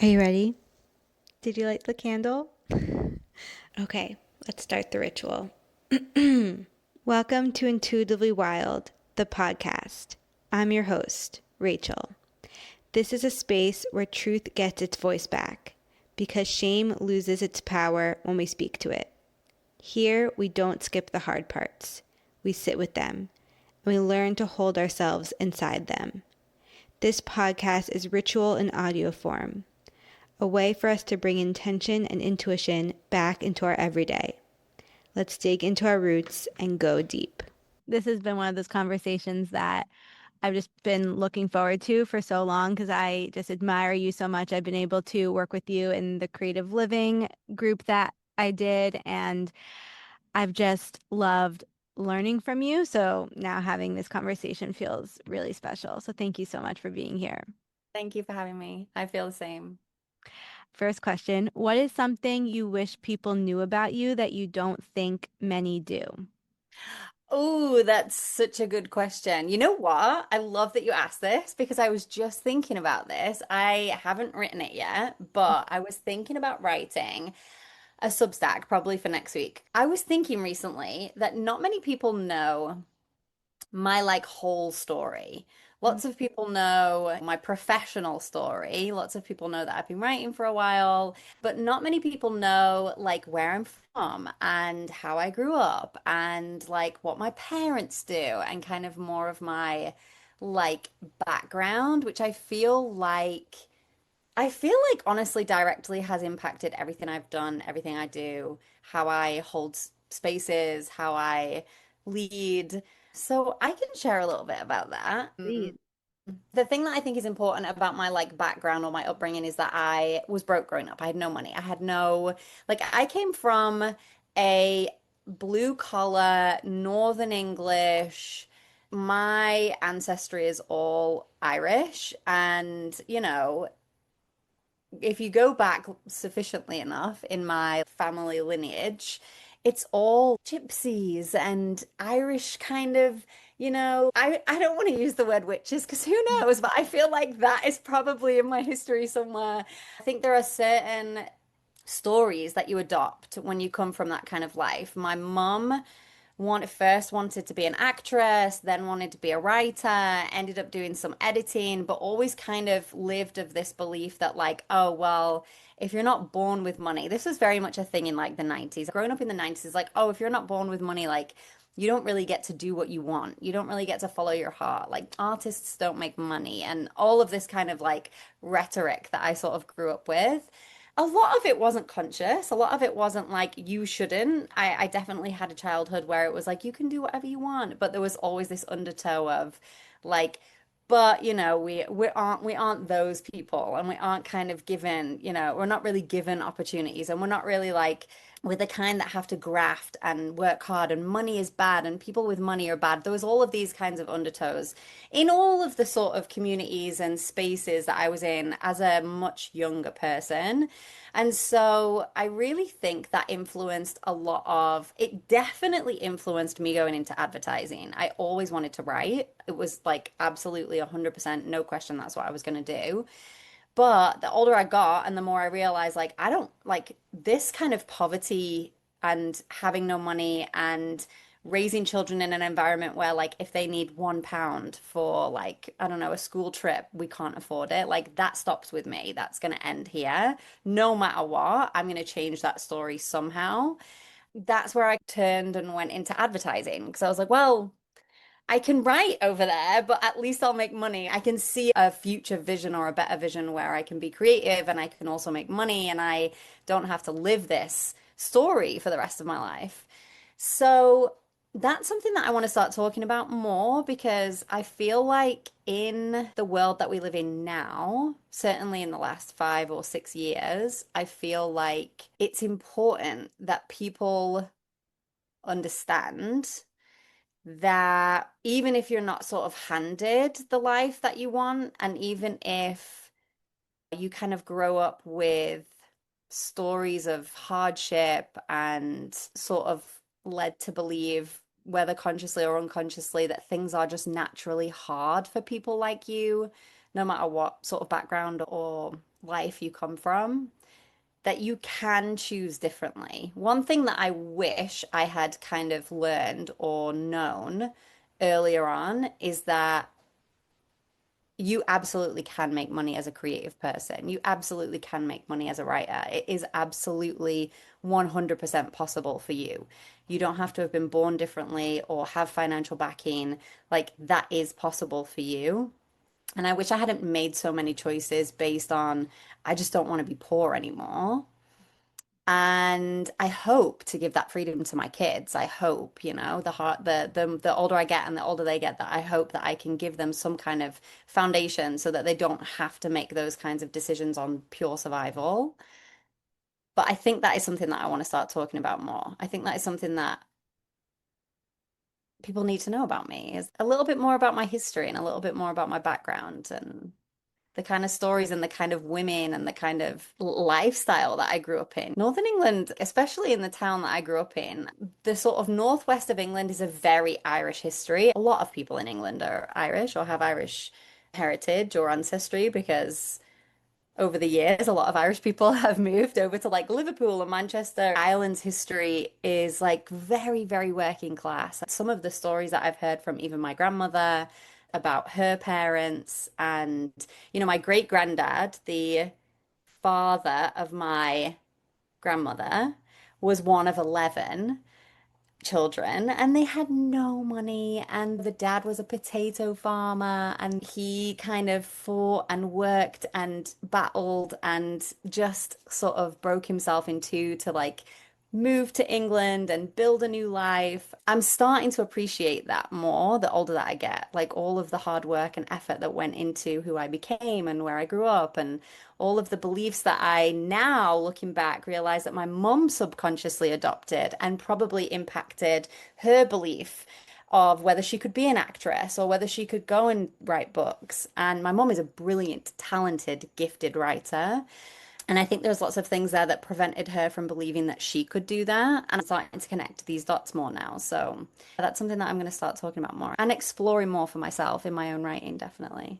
Are you ready? Did you light the candle? Okay, let's start the ritual. Welcome to Intuitively Wild, the podcast. I'm your host, Rachel. This is a space where truth gets its voice back because shame loses its power when we speak to it. Here, we don't skip the hard parts. We sit with them and we learn to hold ourselves inside them. This podcast is ritual in audio form, a way for us to bring intention and intuition back into our everyday. Let's dig into our roots and go deep. This has been one of those conversations that I've just been looking forward to for so long because I just admire you so much. I've been able to work with you in the creative living group that I did, and I've just loved learning from you. So now having this conversation feels really special. So thank you so much for being here. Thank you for having me. I feel the same. First question, what is something you wish people knew about you that you don't think many do? Oh, that's such a good question. You know what? I love that you asked this because I was just thinking about this. I haven't written it yet, but I was thinking about writing a Substack probably for next week. I was thinking recently that not many people know my whole story. Lots of people know my professional story. Lots of people know that I've been writing for a while, but not many people know where I'm from and how I grew up and what my parents do and kind of more of my like background, which I feel like honestly directly has impacted everything I've done, everything I do, how I hold spaces, how I lead. So I can share a little bit about that. Please. The thing that I think is important about my background or my upbringing is that I was broke growing up. I had no money. I had no I came from a blue collar Northern English. My ancestry is all Irish, and if you go back sufficiently enough in my family lineage, it's all gypsies and Irish kind of, I don't want to use the word witches because who knows, but I feel like that is probably in my history somewhere. I think there are certain stories that you adopt when you come from that kind of life. My mum first wanted to be an actress, then wanted to be a writer, ended up doing some editing, but always kind of lived of this belief that oh well, if you're not born with money, this was very much a thing in the 90s. Growing up in the 90s is oh, if you're not born with money, you don't really get to do what you want. You don't really get to follow your heart. Like artists don't make money and all of this kind of rhetoric that I sort of grew up with. A lot of it wasn't conscious. A lot of it wasn't you shouldn't. I definitely had a childhood where it was you can do whatever you want, but there was always this undertow of like, but we aren't those people and we aren't kind of given, we're not really given opportunities and we're not really we're the kind that have to graft and work hard and money is bad and people with money are bad. There was all of these kinds of undertows in all of the sort of communities and spaces that I was in as a much younger person. And so I really think that influenced a lot of, it definitely influenced me going into advertising. I always wanted to write. It was absolutely 100%, no question, that's what I was going to do. But the older I got and the more I realized, I don't like this kind of poverty and having no money and raising children in an environment where, if they need £1 for, I don't know, a school trip, we can't afford it. That stops with me. That's going to end here. No matter what, I'm going to change that story somehow. That's where I turned and went into advertising because I was like, well, I can write over there, but at least I'll make money. I can see a future vision or a better vision where I can be creative and I can also make money and I don't have to live this story for the rest of my life. So that's something that I want to start talking about more because I feel like in the world that we live in now, certainly in the last 5 or 6 years, I feel like it's important that people understand that even if you're not sort of handed the life that you want, and even if you kind of grow up with stories of hardship and sort of led to believe, whether consciously or unconsciously, that things are just naturally hard for people like you, no matter what sort of background or life you come from, that you can choose differently. One thing that I wish I had kind of learned or known earlier on is that you absolutely can make money as a creative person. You absolutely can make money as a writer. It is absolutely 100% possible for you. You don't have to have been born differently or have financial backing. Like that is possible for you. And I wish I hadn't made so many choices based on, I just don't want to be poor anymore. And I hope to give that freedom to my kids. I hope, the older I get and the older they get, that I hope that I can give them some kind of foundation so that they don't have to make those kinds of decisions on pure survival. But I think that is something that I want to start talking about more. I think that is something that people need to know about me, is a little bit more about my history and a little bit more about my background and the kind of stories and the kind of women and the kind of lifestyle that I grew up in. Northern England, especially in the town that I grew up in, the sort of northwest of England is a very Irish history. A lot of people in England are Irish or have Irish heritage or ancestry because over the years, a lot of Irish people have moved over to like Liverpool and Manchester. Ireland's history is like very, very working class. Some of the stories that I've heard from even my grandmother about her parents and, my great granddad, the father of my grandmother, was one of 11 children and they had no money, and the dad was a potato farmer and he kind of fought and worked and battled and just sort of broke himself in two to like move to England and build a new life. I'm starting to appreciate that more the older that I get, like all of the hard work and effort that went into who I became and where I grew up, and all of the beliefs that I now, looking back, realize that my mum subconsciously adopted and probably impacted her belief of whether she could be an actress or whether she could go and write books. And my mum is a brilliant, talented, gifted writer. And I think there's lots of things there that prevented her from believing that she could do that. And I'm starting to connect these dots more now. So that's something that I'm going to start talking about more and exploring more for myself in my own writing, definitely.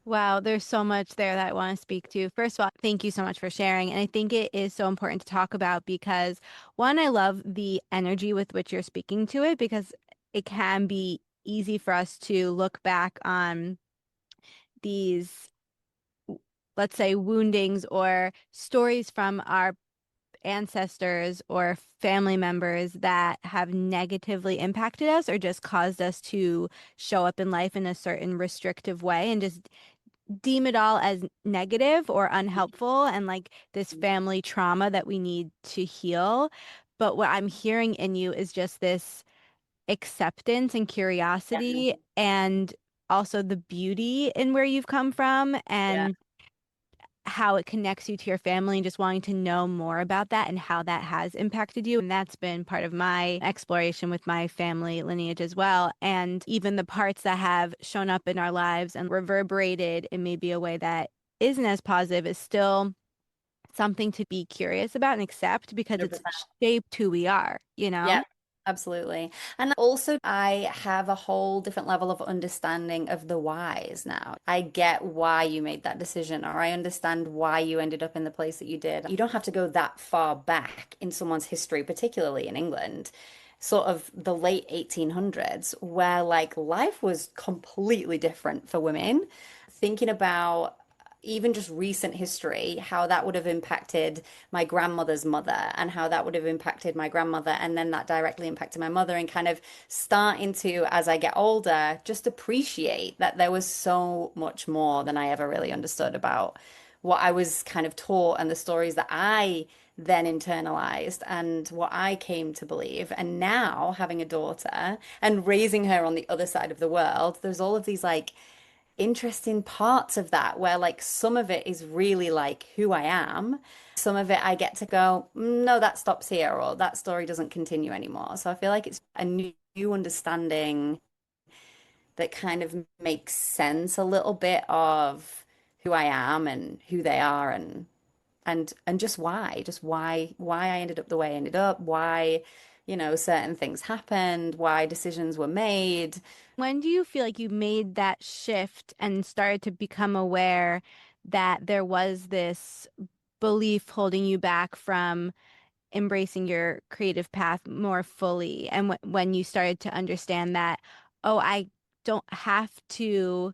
Wow, there's so much there that I want to speak to. First of all, thank you so much for sharing. And I think it is so important to talk about because, one, I love the energy with which you're speaking to it because it can be easy for us to look back on these, let's say, woundings or stories from our ancestors or family members that have negatively impacted us or just caused us to show up in life in a certain restrictive way and just deem it all as negative or unhelpful and like this family trauma that we need to heal. But what I'm hearing in you is just this acceptance and Yeah. curiosity and also the beauty in where you've come from Yeah. and how it connects you to your family and just wanting to know more about that and how that has impacted you. And that's been part of my exploration with my family lineage as well. And even the parts that have shown up in our lives and reverberated in maybe a way that isn't as positive is still something to be curious about and accept because it's 100%. shaped who we are, you know? Yeah, absolutely. And also, I have a whole different level of understanding of the whys now. I get why you made that decision, or I understand why you ended up in the place that you did. You don't have to go that far back in someone's history, particularly in England, sort of the late 1800s, where like life was completely different for women. Thinking about even just recent history, how that would have impacted my grandmother's mother and how that would have impacted my grandmother. And then that directly impacted my mother, and kind of starting to, as I get older, just appreciate that there was so much more than I ever really understood about what I was kind of taught and the stories that I then internalized and what I came to believe. And now having a daughter and raising her on the other side of the world, there's all of these like interesting parts of that where like some of it is really like who I am. Some of it I get to go, no, that stops here, or that story doesn't continue anymore. So I feel like it's a new understanding that kind of makes sense a little bit of who I am and who they are, and just why I ended up the way I ended up, why certain things happened, why decisions were made. When do you feel like you made that shift and started to become aware that there was this belief holding you back from embracing your creative path more fully? And when you started to understand that, oh, I don't have to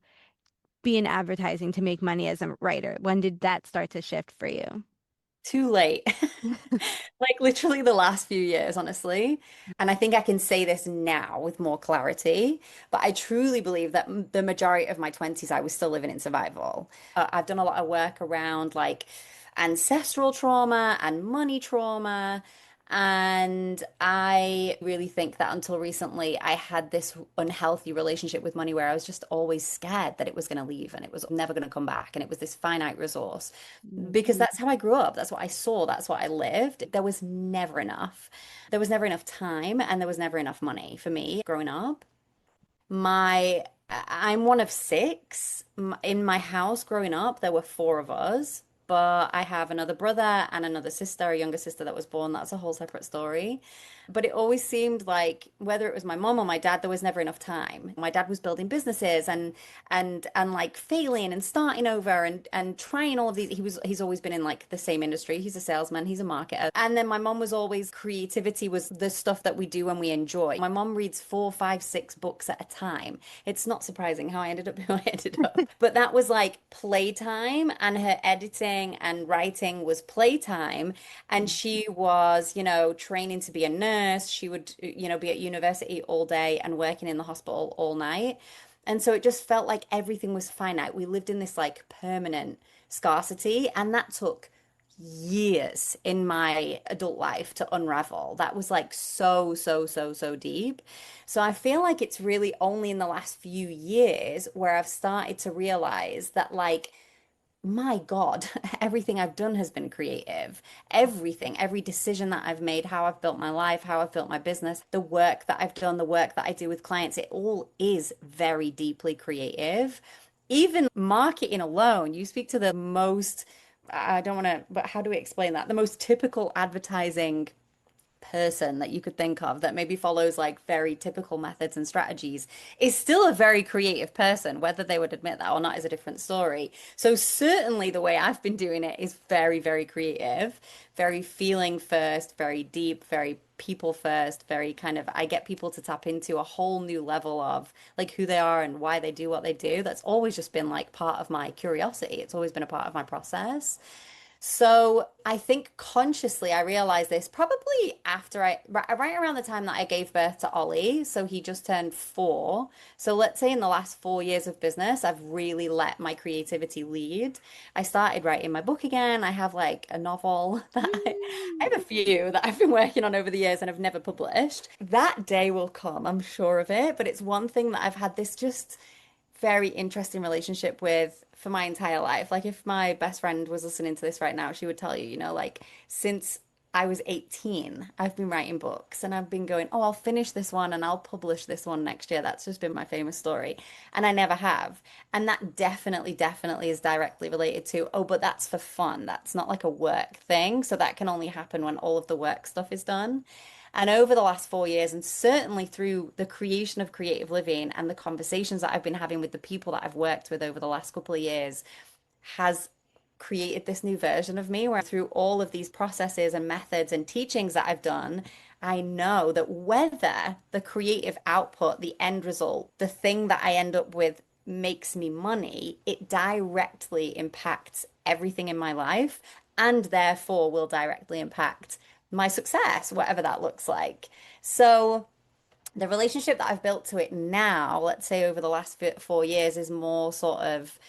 be in advertising to make money as a writer. When did that start to shift for you? Too late. Like literally the last few years, honestly. And I think I can say this now with more clarity, but I truly believe that the majority of my 20s, I was still living in survival. I've done a lot of work around like ancestral trauma and money trauma. And I really think that until recently, I had this unhealthy relationship with money where I was just always scared that it was going to leave and it was never going to come back. And it was this finite resource because Mhm. that's how I grew up. That's what I saw. That's what I lived. There was never enough. There was never enough time and there was never enough money for me growing up. I'm one of six. In my house growing up, there were four of us, but I have another brother and another sister, a younger sister that was born. That's a whole separate story. But it always seemed like whether it was my mom or my dad, there was never enough time. My dad was building businesses and like failing and starting over and trying all of these. He's always been in like the same industry. He's a salesman, he's a marketer. And then my mom was always creativity was the stuff that we do when we enjoy. My mom reads four, five, six books at a time. It's not surprising how I ended up who I ended up. But that was like playtime, and her editing and writing was playtime. And she was, training to be a nurse. She would, be at university all day and working in the hospital all night. And so it just felt like everything was finite. We lived in this like permanent scarcity, and that took years in my adult life to unravel. That was like so, so, so, so deep. So I feel like it's really only in the last few years where I've started to realize that, like, my God, everything I've done has been creative. Everything, every decision that I've made, how I've built my life, how I've built my business, the work that I've done, the work that I do with clients, it all is very deeply creative. Even marketing alone, you speak to the most, I don't want to, but how do we explain that? The most typical advertising person that you could think of that maybe follows like very typical methods and strategies is still a very creative person. Whether they would admit that or not is a different story. So certainly the way I've been doing it is very, very creative, very feeling first, very deep, very people first, very kind of I get people to tap into a whole new level of like who they are and why they do what they do. That's always just been like part of my curiosity. It's always been a part of my process. So I think consciously I realized this probably after right around the time that I gave birth to Ollie. So he just turned 4. So let's say in the last 4 years of business, I've really let my creativity lead. I started writing my book again. I have like a novel that I have a few that I've been working on over the years and have never published. That day will come, I'm sure of it. But it's one thing that I've had this just very interesting relationship with for my entire life. Like if my best friend was listening to this right now, she would tell you, like since I was 18, I've been writing books and I've been going, oh, I'll finish this one and I'll publish this one next year. That's just been my famous story. And I never have. And that definitely, definitely is directly related to, oh, but that's for fun. That's not like a work thing. So that can only happen when all of the work stuff is done. And over the last 4 years, and certainly through the creation of creative living and the conversations that I've been having with the people that I've worked with over the last couple of years, has created this new version of me where through all of these processes and methods and teachings that I've done, I know that whether the creative output, the end result, the thing that I end up with makes me money, it directly impacts everything in my life and therefore will directly impact my success, whatever that looks like. So the relationship that I've built to it now, let's say over the last 4 years, is more sort of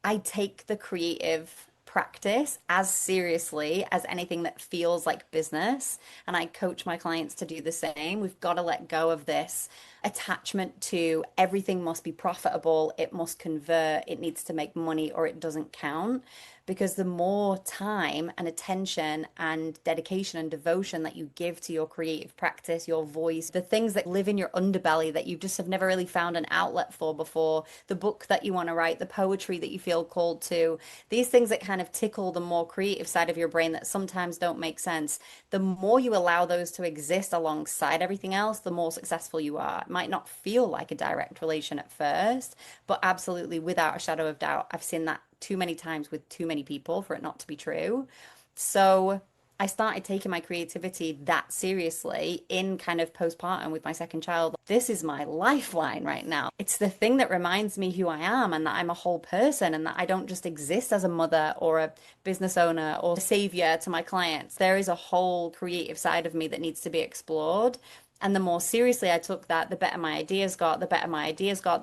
I take the creative practice as seriously as anything that feels like business. And I coach my clients to do the same. We've got to let go of this. attachment to everything must be profitable, it must convert, it needs to make money, or it doesn't count. Because the more time and attention and dedication and devotion that you give to your creative practice, your voice, the things that live in your underbelly that you just have never really found an outlet for before, the book that you want to write, the poetry that you feel called to, these things that kind of tickle the more creative side of your brain that sometimes don't make sense, the more you allow those to exist alongside everything else, the more successful you are. It might not feel like a direct relation at first, but absolutely, without a shadow of doubt, I've seen that too many times with too many people for it not to be true. So I started taking my creativity that seriously in kind of postpartum with my second child. This is my lifeline right now. It's the thing that reminds me who I am and that I'm a whole person and that I don't just exist as a mother or a business owner or a savior to my clients. There is a whole creative side of me that needs to be explored. And the more seriously I took that, the better my ideas got, the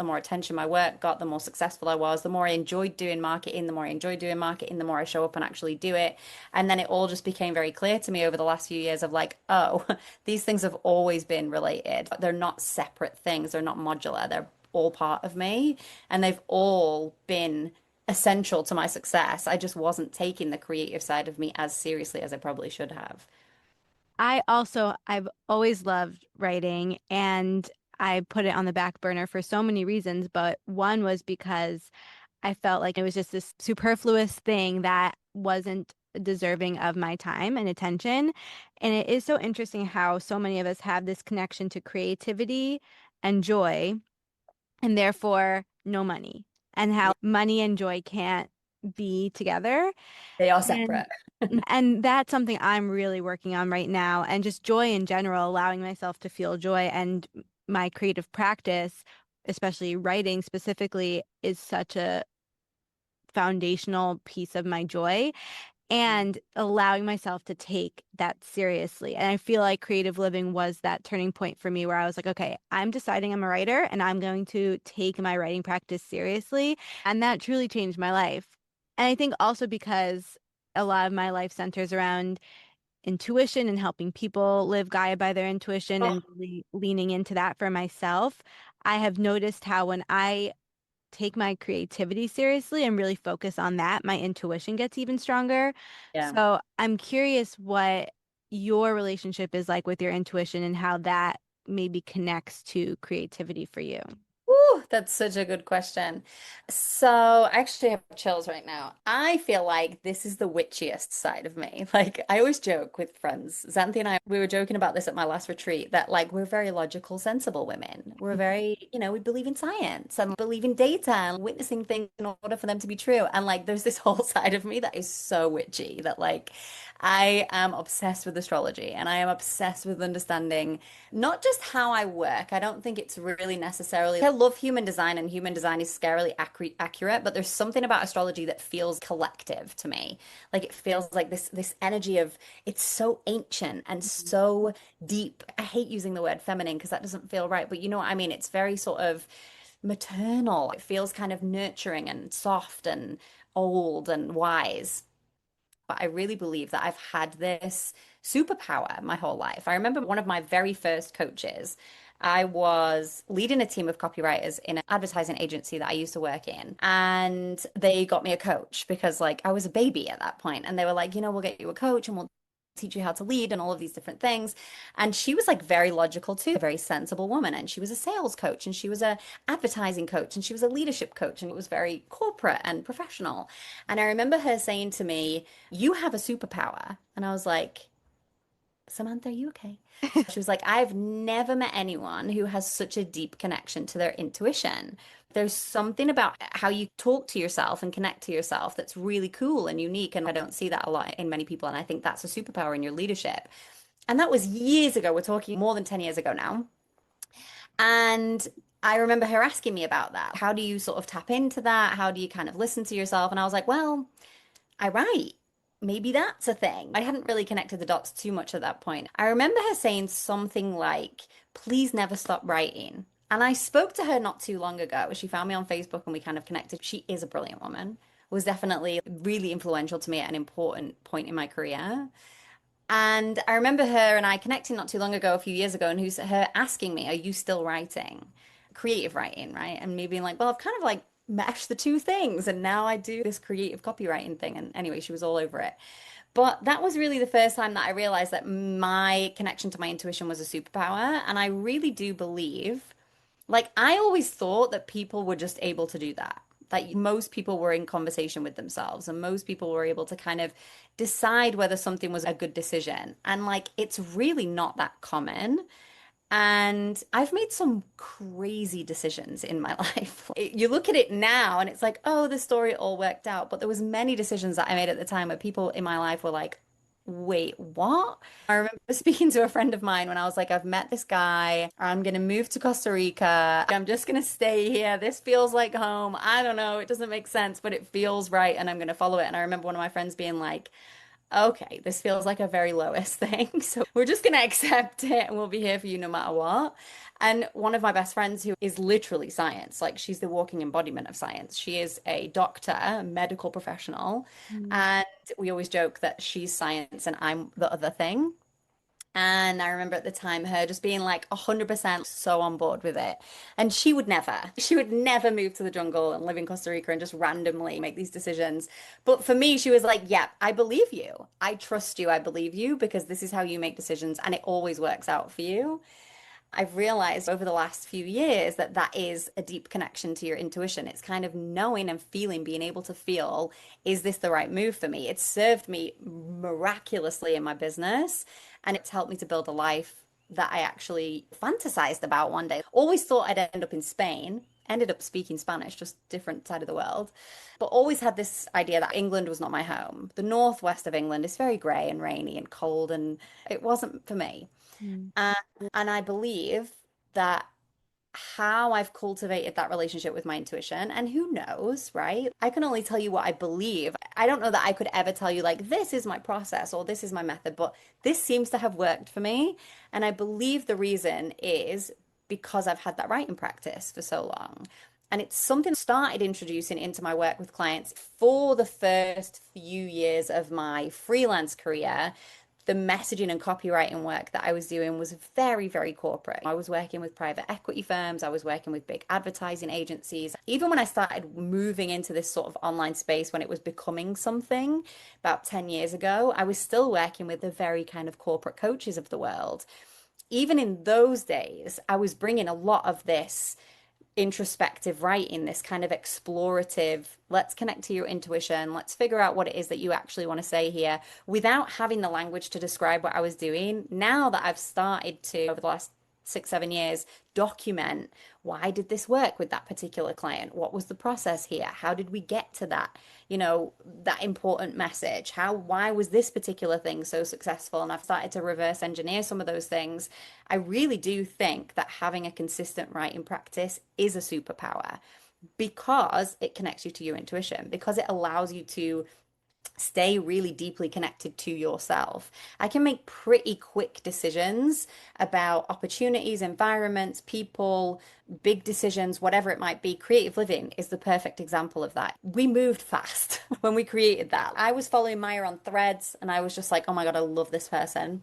more attention my work got, the more successful I was, the more I enjoyed doing marketing, the more I show up and actually do it. And then it all just became very clear to me over the last few years of like, oh, these things have always been related. They're not separate things, they're not modular, they're all part of me. And they've all been essential to my success. I just wasn't taking the creative side of me as seriously as I probably should have. I've always loved writing and I put it on the back burner for so many reasons, but one was because I felt like it was just this superfluous thing that wasn't deserving of my time and attention. And it is so interesting how so many of us have this connection to creativity and joy, and therefore no money, and how Yeah, money and joy can't be together. they are And separate. and that's something I'm really working on right now. And just joy in general, allowing myself to feel joy and my creative practice, especially writing specifically, is such a foundational piece of my joy and allowing myself to take that seriously. And I feel like creative living was that turning point for me where I was like, okay, I'm deciding I'm a writer and I'm going to take my writing practice seriously. And that truly changed my life. And I think also because a lot of my life centers around intuition and helping people live guided by their intuition Oh, and really leaning into that for myself. I have noticed how when I take my creativity seriously and really focus on that, my intuition gets even stronger. yeah. So I'm curious what your relationship is like with your intuition and how that maybe connects to creativity for you. Ooh, that's such a good question. So I actually have chills right now. I feel like this is the witchiest side of me. Like I always joke with friends. Xanthi and I, we were joking about this at my last retreat that like we're very logical, sensible women. We're very, we believe in science and believe in data and witnessing things in order for them to be true. And like there's this whole side of me that is so witchy that like I am obsessed with astrology and I am obsessed with understanding not just how I work. I don't think it's really necessarily. I love human design, and human design is scarily accurate, but there's something about astrology that feels collective to me. Like it feels like this energy of it's so ancient and so deep. I hate using the word feminine because that doesn't feel right, but you know what I mean? It's very sort of maternal. It feels kind of nurturing and soft and old and wise. But I really believe that I've had this superpower my whole life. I remember one of my very first coaches. I was leading a team of copywriters in an advertising agency that I used to work in. And they got me a coach because, like, I was a baby at that point. And they were like, we'll get you a coach and we'll teach you how to lead and all of these different things. And she was like very logical too, a very sensible woman. And she was a sales coach and she was a advertising coach and she was a leadership coach and it was very corporate and professional. And I remember her saying to me, "You have a superpower." And I was like, "Samantha, are you okay?" She was like, "I've never met anyone who has such a deep connection to their intuition. There's something about how you talk to yourself and connect to yourself that's really cool and unique. And I don't see that a lot in many people. And I think that's a superpower in your leadership." And that was years ago. We're talking more than 10 years ago now. And I remember her asking me about that. How do you sort of tap into that? How do you kind of listen to yourself? And I was like, well, I write. Maybe that's a thing. I hadn't really connected the dots too much at that point. I remember her saying something like, "Please never stop writing." And I spoke to her not too long ago. She found me on Facebook and we kind of connected. She is a brilliant woman, was definitely really influential to me at an important point in my career. And I remember her and I connecting not too long ago, a few years ago, and who's her asking me, "Are you still writing? Creative writing, right?" And me being like, "Well, I've kind of like meshed the two things, and now I do this creative copywriting thing." And anyway, she was all over it. But that was really the first time that I realized that my connection to my intuition was a superpower. And I really do believe, like, I always thought that people were just able to do that. Like, most people were in conversation with themselves, and most people were able to kind of decide whether something was a good decision. And, like, it's really not that common. And I've made some crazy decisions in my life. You look at it now and it's like, oh, the story all worked out. But there was many decisions that I made at the time where people in my life were like, wait, what? I remember speaking to a friend of mine when I was like, I've met this guy. I'm going to move to Costa Rica. I'm just going to stay here. This feels like home. I don't know. It doesn't make sense, but it feels right. And I'm going to follow it. And I remember one of my friends being like, okay, this feels like a very Lois thing. So we're just going to accept it and we'll be here for you no matter what. And one of my best friends who is literally science, like she's the walking embodiment of science. She is a doctor, a medical professional. Mm. And we always joke that she's science and I'm the other thing. And I remember at the time her just being like 100% so on board with it. And she would never move to the jungle and live in Costa Rica and just randomly make these decisions. But for me, she was like, yeah, I believe you. I trust you. I believe you because this is how you make decisions and it always works out for you. I've realized over the last few years that that is a deep connection to your intuition. It's kind of knowing and feeling, being able to feel, is this the right move for me? It's served me miraculously in my business and it's helped me to build a life that I actually fantasized about one day. Always thought I'd end up in Spain, ended up speaking Spanish, just different side of the world, but always had this idea that England was not my home. The northwest of England is very grey and rainy and cold, and it wasn't for me. Mm. And, and I believe that how I've cultivated that relationship with my intuition, and who knows, right? I can only tell you what I believe. I don't know that I could ever tell you, like, this is my process or this is my method, but this seems to have worked for me. And I believe the reason is because I've had that writing practice for so long. And it's something I started introducing into my work with clients for the first few years of my freelance career. The messaging and copywriting work that I was doing was very, very corporate. I was working with private equity firms, I was working with big advertising agencies. Even when I started moving into this sort of online space, when it was becoming something about 10 years ago, I was still working with the very kind of corporate coaches of the world. Even in those days, I was bringing a lot of this introspective writing, this kind of explorative, let's connect to your intuition, let's figure out what it is that you actually want to say here without having the language to describe what I was doing. Now that I've started to, over the last 6, 7 years, document why did this work with that particular client? What was the process here? How did we get to that, that important message? Why was this particular thing so successful? And I've started to reverse engineer some of those things. I really do think that having a consistent writing practice is a superpower because it connects you to your intuition, because it allows you to stay really deeply connected to yourself. I can make pretty quick decisions about opportunities, environments, people, big decisions, whatever it might be. Creative living is the perfect example of that. We moved fast when we created that. I was following Maya on Threads and I was just like, oh my God, I love this person.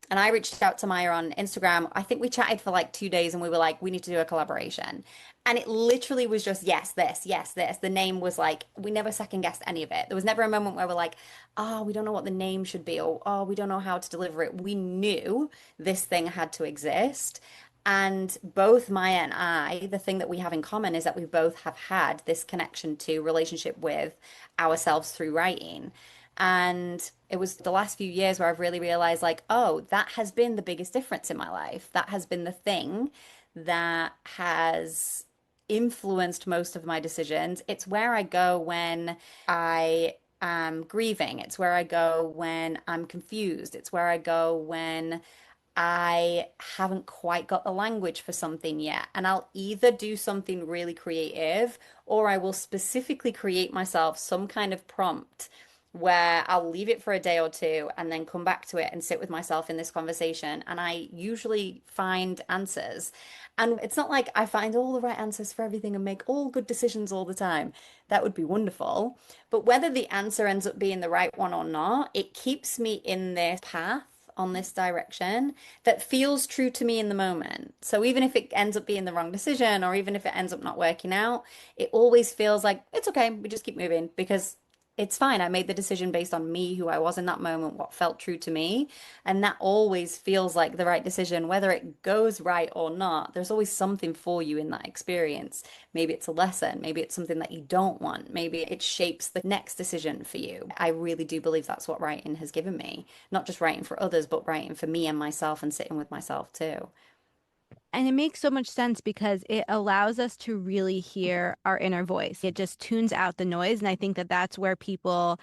And I reached out to Maya on Instagram. I think we chatted for like 2 days and we were like, we need to do a collaboration. And it literally was just yes, this, yes, this. The name was like, we never second guessed any of it. There was never a moment where we're like, oh, we don't know what the name should be, or oh, we don't know how to deliver it. We knew this thing had to exist. And both Maya and I, the thing that we have in common is that we both have had this connection to relationship with ourselves through writing. And it was the last few years where I've really realized, like, oh, that has been the biggest difference in my life. That has been the thing that has influenced most of my decisions. It's where I go when I am grieving. It's where I go when I'm confused. It's where I go when I haven't quite got the language for something yet. And I'll either do something really creative or I will specifically create myself some kind of prompt where I'll leave it for a day or two and then come back to it and sit with myself in this conversation. And I usually find answers. And it's not like I find all the right answers for everything and make all good decisions all the time. That would be wonderful. But whether the answer ends up being the right one or not, it keeps me in this path on this direction that feels true to me in the moment. So even if it ends up being the wrong decision or even if it ends up not working out, it always feels like it's okay. We just keep moving because it's fine. I made the decision based on me, who I was in that moment, what felt true to me. And that always feels like the right decision, whether it goes right or not. There's always something for you in that experience. Maybe it's a lesson. Maybe it's something that you don't want. Maybe it shapes the next decision for you. I really do believe that's what writing has given me. Not just writing for others, but writing for me and myself and sitting with myself too. And it makes so much sense because it allows us to really hear our inner voice. It just tunes out the noise. And I think that that's where people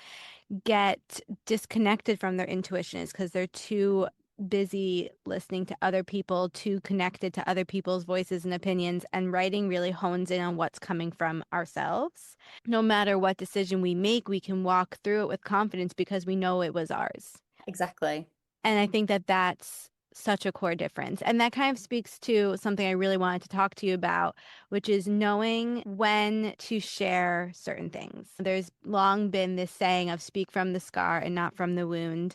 get disconnected from their intuition is because they're too busy listening to other people, too connected to other people's voices and opinions. And writing really hones in on what's coming from ourselves. No matter what decision we make, we can walk through it with confidence because we know it was ours. Exactly. And I think that that's such a core difference. And that kind of speaks to something I really wanted to talk to you about, which is knowing when to share certain things. There's long been this saying of speak from the scar and not from the wound.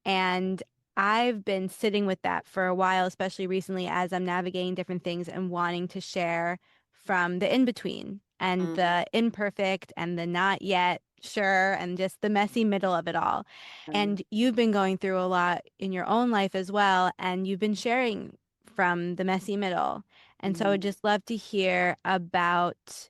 And I've been sitting with that for a while, especially recently as I'm navigating different things and wanting to share from the in between and Mm. the imperfect and the not yet sure and just the messy middle of it all. And you've been going through a lot in your own life as well, and you've been sharing from the messy middle. And so I would Mm. just love to hear about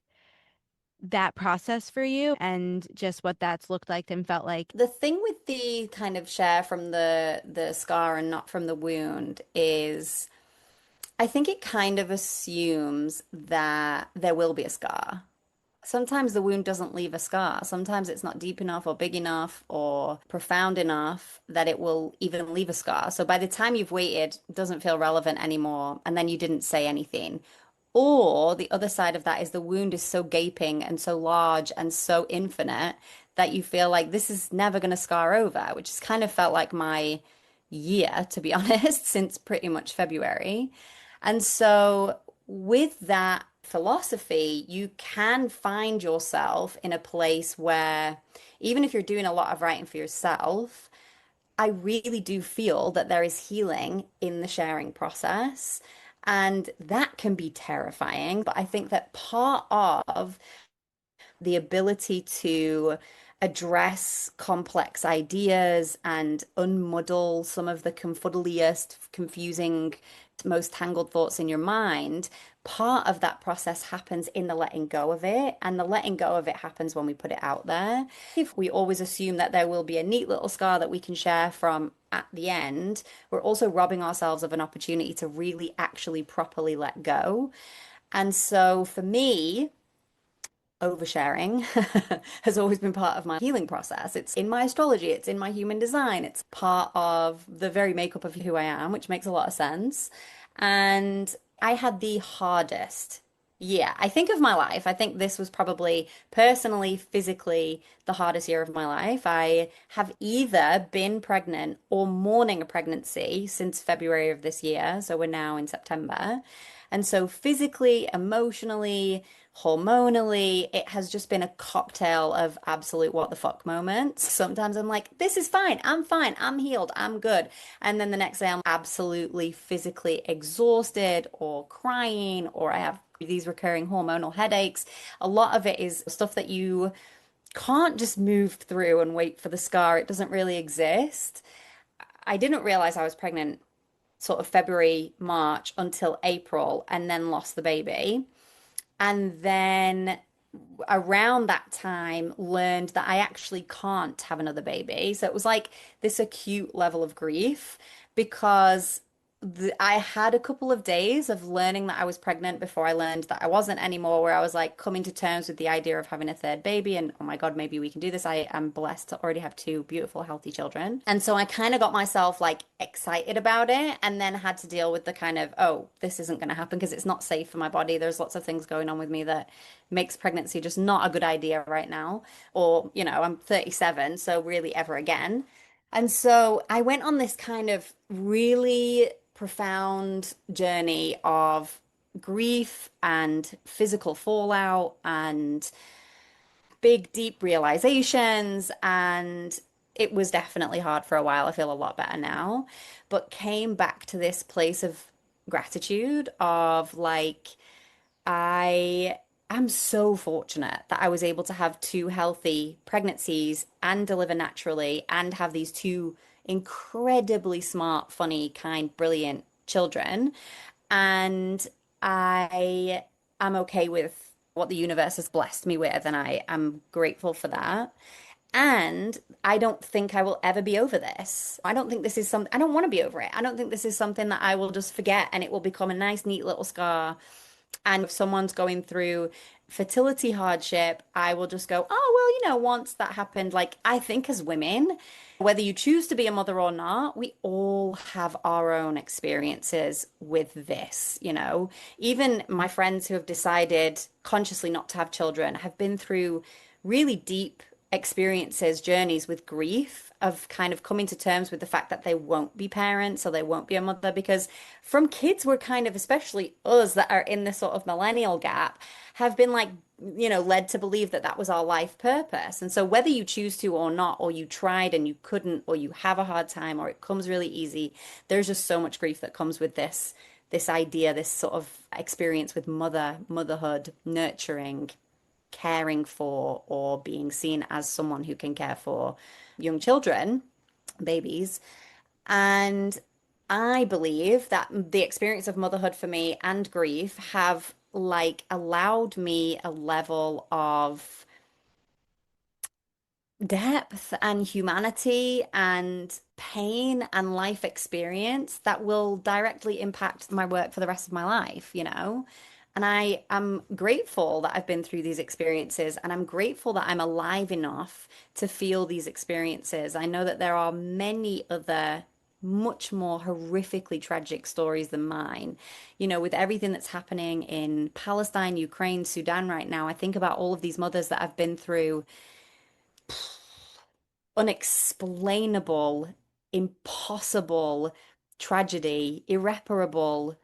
that process for you and just what that's looked like and felt like. The thing with the kind of share from the scar and not from the wound is I think it kind of assumes that there will be a scar. Sometimes the wound doesn't leave a scar. Sometimes it's not deep enough or big enough or profound enough that it will even leave a scar. So by the time you've waited, it doesn't feel relevant anymore, and then you didn't say anything. Or the other side of that is the wound is so gaping and so large and so infinite that you feel like this is never going to scar over, which has kind of felt like my year, to be honest, since pretty much February. And so, with that philosophy, you can find yourself in a place where, even if you're doing a lot of writing for yourself, I really do feel that there is healing in the sharing process. And that can be terrifying. But I think that part of the ability to address complex ideas and unmuddle some of the confuddliest, confusing, most tangled thoughts in your mind, part of that process happens in the letting go of it. And the letting go of it happens when we put it out there. If we always assume that there will be a neat little scar that we can share from at the end, we're also robbing ourselves of an opportunity to really actually properly let go. And so for me, oversharing has always been part of my healing process. It's in my astrology, it's in my human design, it's part of the very makeup of who I am, which makes a lot of sense. And I had the hardest. Yeah, I think of my life. I think this was probably personally, physically, the hardest year of my life. I have either been pregnant or mourning a pregnancy since February of this year. So we're now in September. And so physically, emotionally, hormonally, it has just been a cocktail of absolute what the fuck moments. Sometimes I'm like, this is fine, I'm healed, I'm good. And then the next day I'm absolutely physically exhausted or crying, or I have these recurring hormonal headaches. A lot of it is stuff that you can't just move through and wait for the scar. It doesn't really exist. I didn't realize I was pregnant sort of February, March until April, and then lost the baby. And then around that time, learned that I actually can't have another baby. So it was like this acute level of grief because I had a couple of days of learning that I was pregnant before I learned that I wasn't anymore, where I was like coming to terms with the idea of having a third baby and oh my God, maybe we can do this. I am blessed to already have two beautiful, healthy children. And so I kind of got myself like excited about it and then had to deal with the kind of, oh, this isn't going to happen because it's not safe for my body. There's lots of things going on with me that makes pregnancy just not a good idea right now. Or, I'm 37, so really ever again. And so I went on this kind of really profound journey of grief and physical fallout and big, deep realizations. And it was definitely hard for a while. I feel a lot better now, but came back to this place of gratitude of like, I am so fortunate that I was able to have two healthy pregnancies and deliver naturally and have these two incredibly smart, funny, kind, brilliant children. And I am okay with what the universe has blessed me with, and I am grateful for that. And I don't think I will ever be over this. I don't think this is something, I don't want to be over it. I don't think this is something that I will just forget and it will become a nice, neat little scar. And if someone's going through fertility hardship, I will just go, oh, well, once that happened, like I think as women, whether you choose to be a mother or not, we all have our own experiences with this. Even my friends who have decided consciously not to have children have been through really deep experiences, journeys with grief of kind of coming to terms with the fact that they won't be parents or they won't be a mother because from kids we're kind of, especially us that are in this sort of millennial gap, have been like, led to believe that that was our life purpose. And so whether you choose to or not, or you tried and you couldn't, or you have a hard time, or it comes really easy, there's just so much grief that comes with this idea, this sort of experience with motherhood, nurturing, caring for or being seen as someone who can care for young children, babies. And I believe that the experience of motherhood for me and grief have like allowed me a level of depth and humanity and pain and life experience that will directly impact my work for the rest of my life. And I am grateful that I've been through these experiences and I'm grateful that I'm alive enough to feel these experiences. I know that there are many other much more horrifically tragic stories than mine. With everything that's happening in Palestine, Ukraine, Sudan right now, I think about all of these mothers that have been through unexplainable, impossible tragedy, irreparable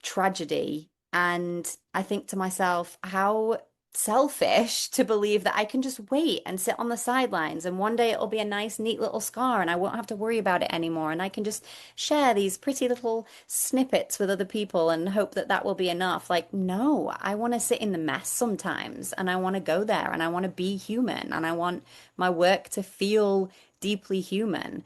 tragedy. And I think to myself, how selfish to believe that I can just wait and sit on the sidelines and one day it'll be a nice, neat little scar and I won't have to worry about it anymore. And I can just share these pretty little snippets with other people and hope that that will be enough. Like, no, I want to sit in the mess sometimes and I want to go there and I want to be human and I want my work to feel deeply human.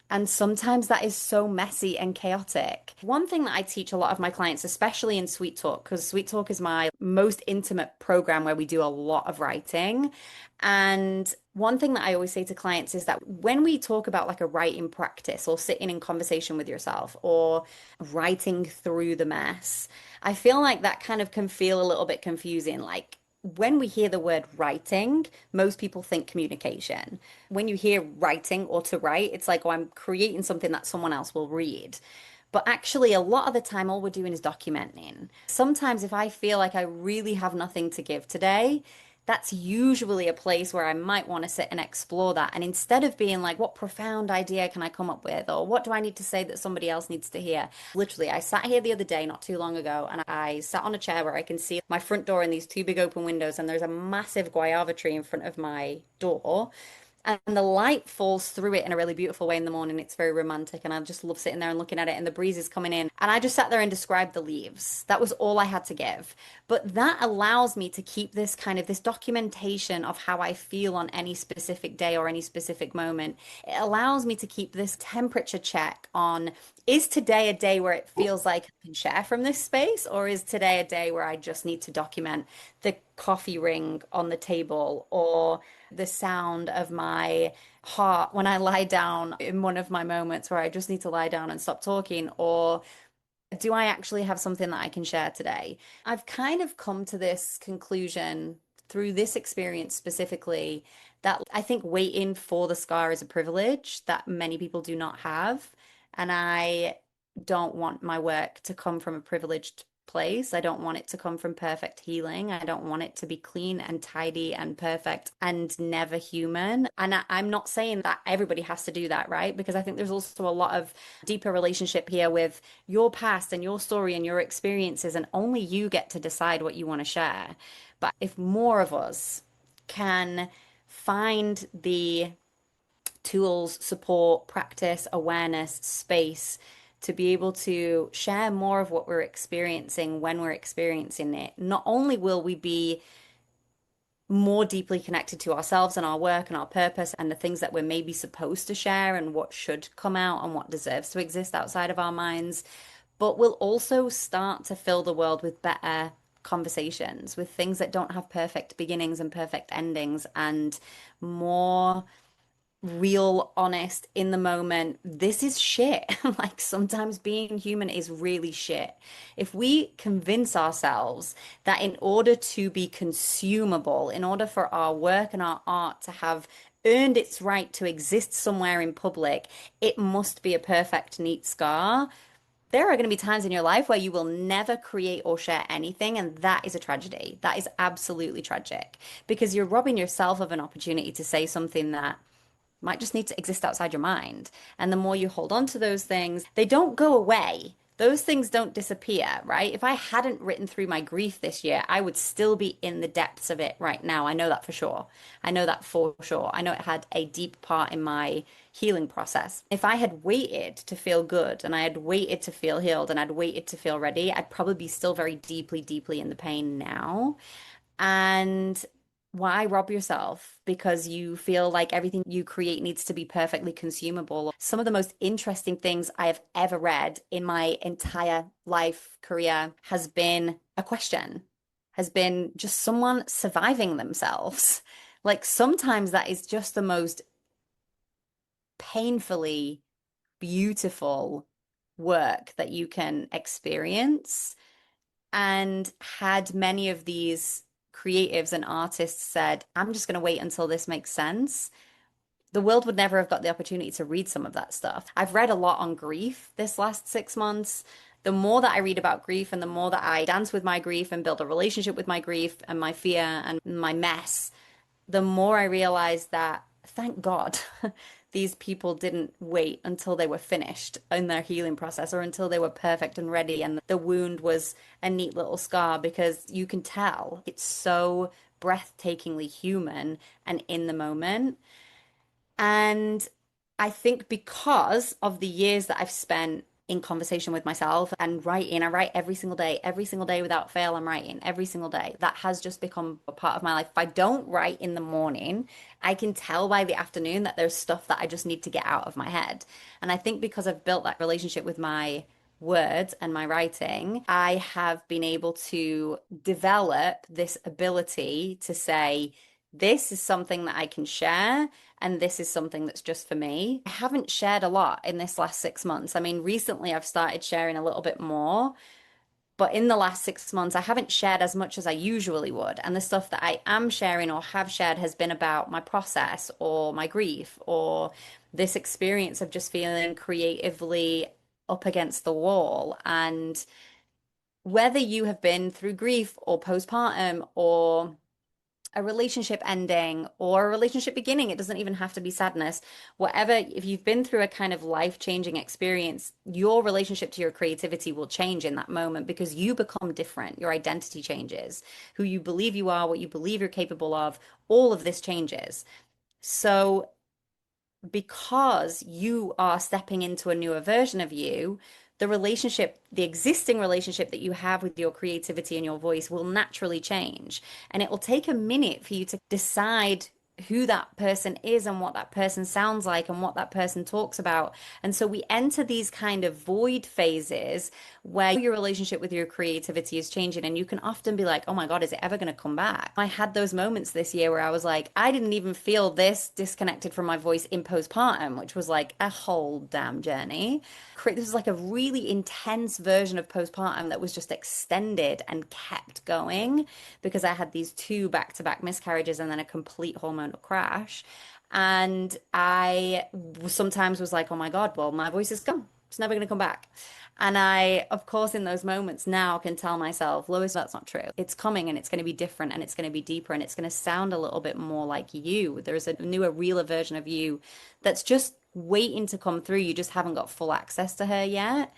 And sometimes that is so messy and chaotic. One thing that I teach a lot of my clients, especially in Sweet Talk, because Sweet Talk is my most intimate program where we do a lot of writing. And one thing that I always say to clients is that when we talk about like a writing practice or sitting in conversation with yourself or writing through the mess, I feel like that kind of can feel a little bit confusing. Like, when we hear the word writing, most people think communication. When you hear writing or to write, it's like, oh, I'm creating something that someone else will read. But actually, a lot of the time, all we're doing is documenting. Sometimes, if I feel like I really have nothing to give today, that's usually a place where I might want to sit and explore that. And instead of being like, what profound idea can I come up with? Or what do I need to say that somebody else needs to hear? Literally, I sat here the other day, not too long ago, and I sat on a chair where I can see my front door and these two big open windows, and there's a massive guava tree in front of my door. And the light falls through it in a really beautiful way in the morning. It's very romantic, and I just love sitting there and looking at it, and the breeze is coming in. And I just sat there and described the leaves. That was all I had to give. But that allows me to keep this kind of this documentation of how I feel on any specific day or any specific moment. It allows me to keep this temperature check on, is today a day where it feels like I can share from this space, or is today a day where I just need to document the coffee ring on the table or the sound of my heart when I lie down in one of my moments where I just need to lie down and stop talking? Or do I actually have something that I can share today? I've kind of come to this conclusion through this experience specifically that I think waiting for the scar is a privilege that many people do not have. And I don't want my work to come from a privileged place. I don't want it to come from perfect healing. I don't want it to be clean and tidy and perfect and never human. And I'm not saying that everybody has to do that, right? Because I think there's also a lot of deeper relationship here with your past and your story and your experiences, and only you get to decide what you want to share. But if more of us can find the tools, support, practice, awareness, space to be able to share more of what we're experiencing when we're experiencing it, not only will we be more deeply connected to ourselves and our work and our purpose and the things that we're maybe supposed to share and what should come out and what deserves to exist outside of our minds, but we'll also start to fill the world with better conversations, with things that don't have perfect beginnings and perfect endings, and more real, honest, in the moment. This is shit. Like sometimes being human is really shit. If we convince ourselves that in order to be consumable, in order for our work and our art to have earned its right to exist somewhere in public, it must be a perfect, neat scar. There are going to be times in your life where you will never create or share anything, and that is a tragedy. That is absolutely tragic because you're robbing yourself of an opportunity to say something that might just need to exist outside your mind. And the more you hold on to those things, they don't go away. Those things don't disappear, right? If I hadn't written through my grief this year, I would still be in the depths of it right now. I know that for sure. I know that for sure. I know it had a deep part in my healing process. If I had waited to feel good and I had waited to feel healed and I'd waited to feel ready, I'd probably be still very deeply, deeply in the pain now. And why rob yourself because you feel like everything you create needs to be perfectly consumable? Some of the most interesting things I have ever read in my entire life career has been a question, has been just someone surviving themselves. Like sometimes that is just the most painfully beautiful work that you can experience. And had many of these creatives and artists said, I'm just going to wait until this makes sense, the world would never have got the opportunity to read some of that stuff. I've read a lot on grief this last 6 months. The more that I read about grief and the more that I dance with my grief and build a relationship with my grief and my fear and my mess, the more I realized that, thank God, these people didn't wait until they were finished in their healing process or until they were perfect and ready and the wound was a neat little scar, because you can tell it's so breathtakingly human and in the moment. And I think because of the years that I've spent in conversation with myself and writing, I write every single day without fail. I'm writing every single day. That has just become a part of my life. If I don't write in the morning, I can tell by the afternoon that there's stuff that I just need to get out of my head. And I think because I've built that relationship with my words and my writing, I have been able to develop this ability to say, this is something that I can share, and this is something that's just for me. I haven't shared a lot in this last 6 months. I mean, recently I've started sharing a little bit more, but in the last 6 months, I haven't shared as much as I usually would. And the stuff that I am sharing or have shared has been about my process or my grief or this experience of just feeling creatively up against the wall. And whether you have been through grief or postpartum or a relationship ending or a relationship beginning, it doesn't even have to be sadness. Whatever, if you've been through a kind of life-changing experience, your relationship to your creativity will change in that moment because you become different. Your identity changes. Who you believe you are, what you believe you're capable of, all of this changes. So because you are stepping into a newer version of you, the relationship, the existing relationship that you have with your creativity and your voice will naturally change. And it will take a minute for you to decide who that person is and what that person sounds like and what that person talks about. And so we enter these kind of void phases where your relationship with your creativity is changing. And you can often be like, oh my God, is it ever going to come back? I had those moments this year where I was like, I didn't even feel this disconnected from my voice in postpartum, which was like a whole damn journey. This was like a really intense version of postpartum that was just extended and kept going because I had these two back-to-back miscarriages and then a complete hormonal crash. And I sometimes was like, oh my God, well, my voice is gone. It's never going to come back. And I, of course, in those moments now can tell myself, Lois, that's not true. It's coming and it's going to be different and it's going to be deeper and it's going to sound a little bit more like you. There's a newer, realer version of you that's just waiting to come through. You just haven't got full access to her yet.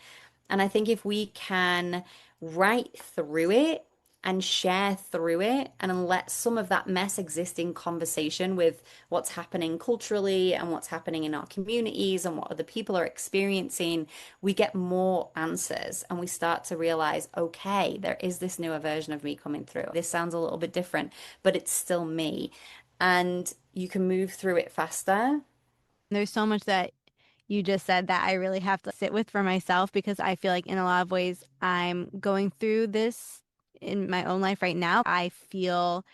And I think if we can write through it and share through it and let some of that mess exist in conversation with what's happening culturally and what's happening in our communities and what other people are experiencing, we get more answers and we start to realize, okay, there is this newer version of me coming through. This sounds a little bit different, but it's still me. And you can move through it faster. There's so much that you just said that I really have to sit with for myself because I feel like in a lot of ways I'm going through this in my own life right now. I feel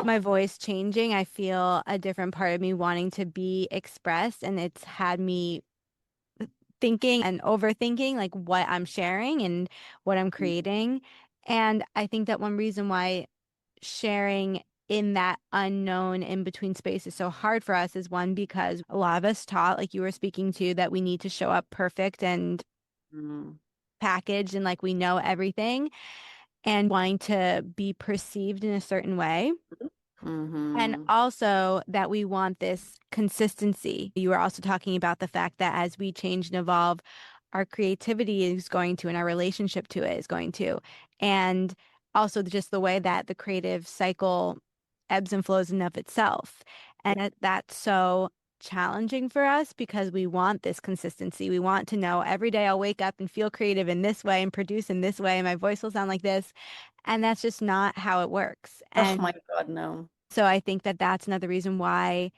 my voice changing. I feel a different part of me wanting to be expressed, and it's had me thinking and overthinking like what I'm sharing and what I'm creating. And I think that one reason why sharing in that unknown in between space is so hard for us is one, because a lot of us taught, like you were speaking to, that we need to show up perfect and Mm. packaged and like we know everything and wanting to be perceived in a certain way. And Hmm. also that we want this consistency. You were also talking about the fact that as we change and evolve, our creativity is going to, and our relationship to it is going to. And also just the way that the creative cycle ebbs and flows in of itself. And that's so challenging for us because we want this consistency. We want to know every day I'll wake up and feel creative in this way and produce in this way, and my voice will sound like this. And that's just not how it works. Oh And my God, no. so I think that that's another reason why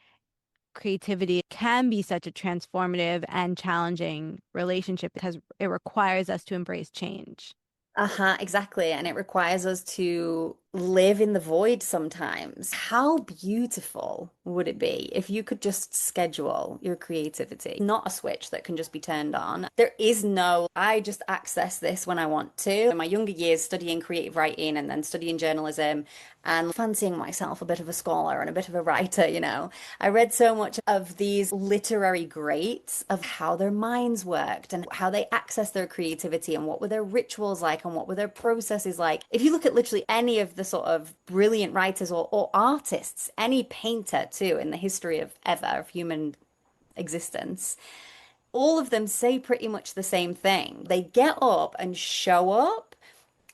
creativity can be such a transformative and challenging relationship because it requires us to embrace change. Uh-huh, exactly. And it requires us to live in the void sometimes. How beautiful would it be if you could just schedule your creativity? Not a switch that can just be turned on. There is no, I just access this when I want to. In my younger years, studying creative writing and then studying journalism and fancying myself a bit of a scholar and a bit of a writer, I read so much of these literary greats of how their minds worked and how they accessed their creativity and what were their rituals like and what were their processes like. If you look at literally any of the sort of brilliant writers or artists, any painter too in the history of ever of human existence, all of them say pretty much the same thing. They get up and show up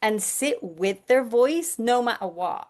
and sit with their voice no matter what.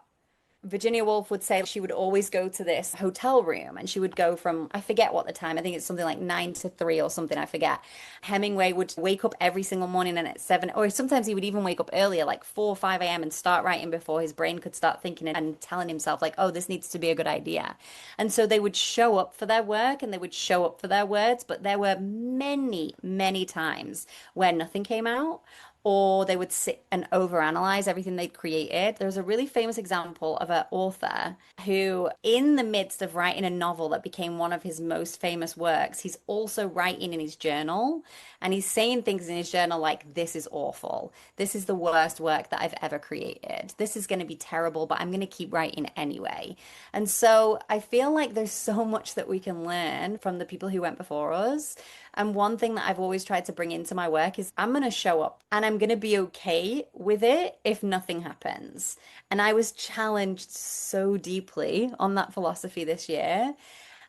Virginia Woolf would say she would always go to this hotel room and she would go from, I forget what the time, I think it's something like 9 to 3 or something, I forget. Hemingway would wake up every single morning and at 7, or sometimes he would even wake up earlier, like 4 or 5 a.m. and start writing before his brain could start thinking and telling himself, like, oh, this needs to be a good idea. And so they would show up for their work and they would show up for their words, but there were many, many times where nothing came out or they would sit and overanalyze everything they'd created. There's a really famous example of an author who, in the midst of writing a novel that became one of his most famous works, he's also writing in his journal and he's saying things in his journal like, this is awful. This is the worst work that I've ever created. This is going to be terrible, but I'm going to keep writing anyway. And so I feel like there's so much that we can learn from the people who went before us. And one thing that I've always tried to bring into my work is I'm going to show up and I'm going to be okay with it if nothing happens. And I was challenged so deeply on that philosophy this year.